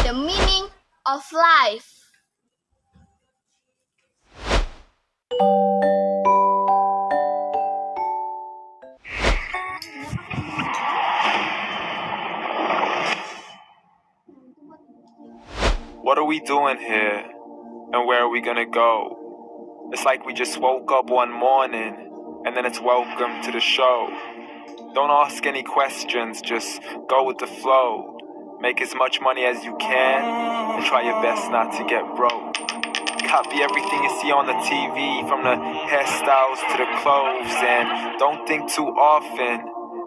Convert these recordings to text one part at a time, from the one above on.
the meaning of life. What are we doing here? And where are we gonna go? It's like we just woke up one morning and then it's welcome to the show. Don't ask any questions, just go with the flow. Make as much money as you can and try your best not to get broke. Copy everything you see on the TV, from the hairstyles to the clothes, and don't think too often,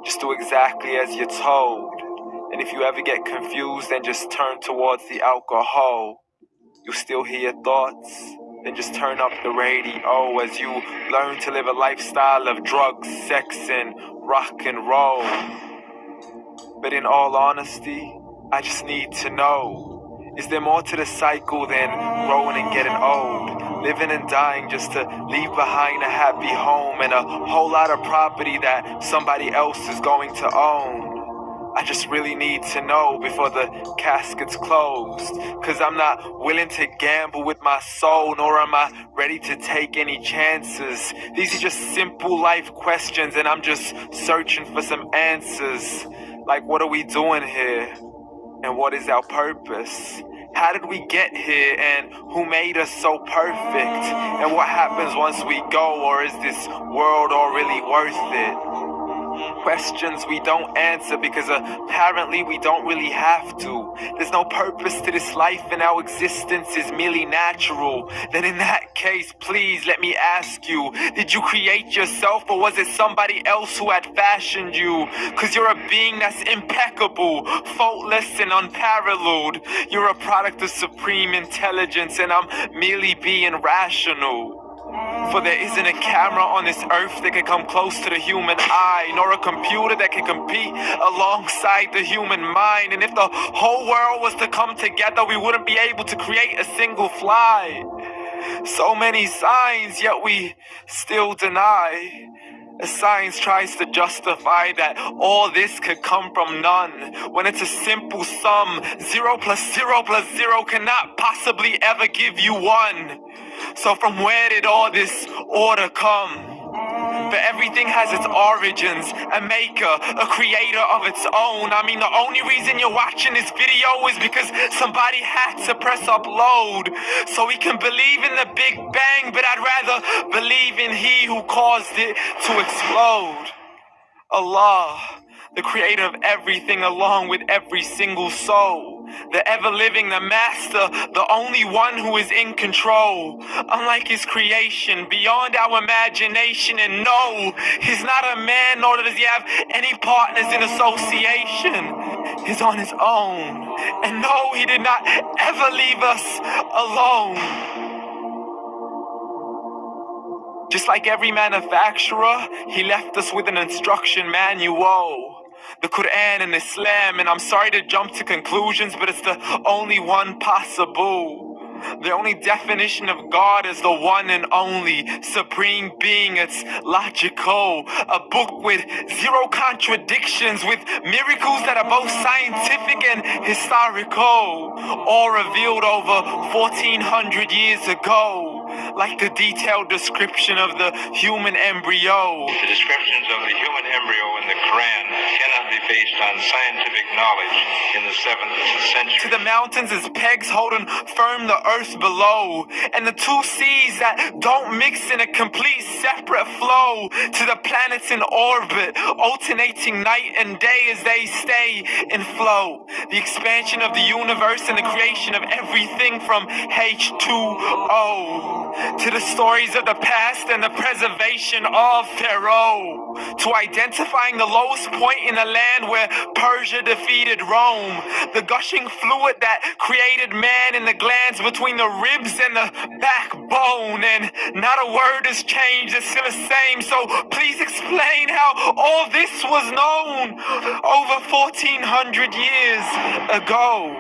just do exactly as you're told. And if you ever get confused, then just turn towards the alcohol. You still hear your thoughts? Then just turn up the radio as you learn to live a lifestyle of drugs, sex, and rock and roll. But in all honesty, I just need to know, is there more to the cycle than growing and getting old? Living and dying just to leave behind a happy home and a whole lot of property that somebody else is going to own. I just really need to know before the casket's closed, 'cause I'm not willing to gamble with my soul, nor am I ready to take any chances. These are just simple life questions and I'm just searching for some answers. Like, what are we doing here? And what is our purpose? How did we get here, and who made us so perfect? And what happens once we go, or is this world all really worth it? Questions we don't answer because apparently we don't really have to. There's no purpose to this life and our existence is merely natural. Then in that case, please let me ask you, did you create yourself, or was it somebody else who had fashioned you? 'Cause you're a being that's impeccable, faultless and unparalleled. You're a product of supreme intelligence and I'm merely being rational. For there isn't a camera on this earth that can come close to the human eye, nor a computer that can compete alongside the human mind. And if the whole world was to come together, we wouldn't be able to create a single fly. So many signs, yet we still deny. As science tries to justify that all this could come from none, when it's a simple sum. 0 plus 0 plus 0 cannot possibly ever give you 1. So from where did all this order come? But everything has its origins, a maker, a creator of its own. I mean, the only reason you're watching this video is because somebody had to press upload. So we can believe in the Big Bang, but I'd rather believe in He who caused it to explode. Allah, the creator of everything along with every single soul. The ever-living, the master, the only one who is in control. Unlike his creation, beyond our imagination. And no, he's not a man, nor does he have any partners in association. He's on his own. And no, he did not ever leave us alone. Just like every manufacturer, he left us with an instruction manual. The Quran and Islam, and I'm sorry to jump to conclusions, but it's the only one possible. The only definition of God is the one and only supreme being. It's logical, a book with 0 contradictions, with miracles that are both scientific and historical, all revealed over 1400 years ago. Like the detailed description of the human embryo. The descriptions of the human embryo in the Quran cannot be based on scientific knowledge in the 7th century. To the mountains as pegs holding firm the earth below, and the 2 seas that don't mix in a complete separate flow. To the planets in orbit, alternating night and day as they stay in flow. The expansion of the universe and the creation of everything from H2O. To the stories of the past and the preservation of Pharaoh. To identifying the lowest point in the land where Persia defeated Rome. The gushing fluid that created man in the glands between the ribs and the backbone. And not a word has changed, it's still the same. So please explain how all this was known over 1400 years ago.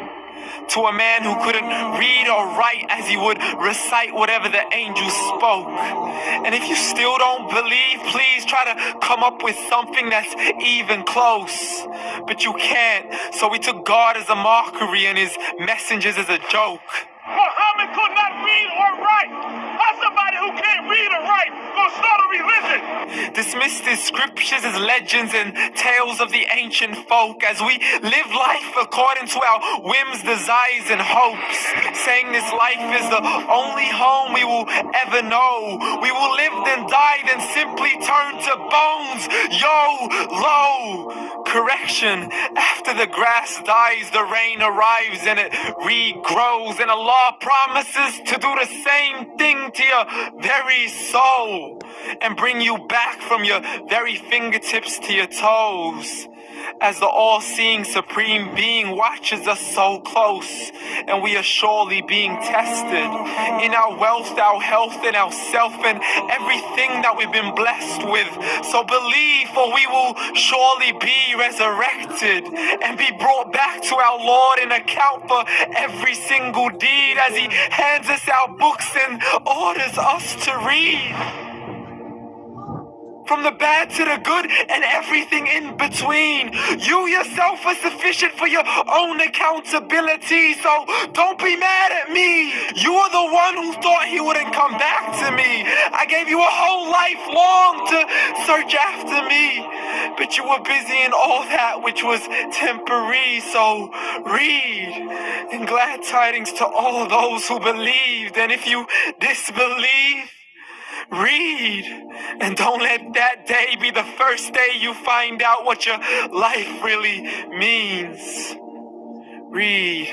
to a man who couldn't read or write as he would recite whatever the angels spoke. And if you still don't believe, please try to come up with something that's even close. But you can't, so we took God as a mockery and his messengers as a joke. Muhammad could not read or write. How somebody who can't read or write gonna start a religion? Dismissed his scriptures as legends and tales of the ancient folk as we live life according to our whims, desires, and hopes, saying this life is the only home we will ever know. We will live then die, then simply turn to bones. YOLO! Correction, after the grass dies, the rain arrives and it regrows, and Allah promises to do the same thing to your very soul and bring you back from your very fingertips to your toes. As the all-seeing supreme being watches us so close, and we are surely being tested in our wealth, our health, and our self, and everything that we've been blessed with. So believe, for we will surely be resurrected and be brought back to our Lord and account for every single deed as he hands us our books and orders us to read. From the bad to the good and everything in between. You yourself are sufficient for your own accountability, so don't be mad at me. You are the one who thought he wouldn't come back to me. I gave you a whole life long to search after me, but you were busy in all that which was temporary, so read. And glad tidings to all those who believed, and if you disbelieve, read, and don't let that day be the first day you find out what your life really means. Read.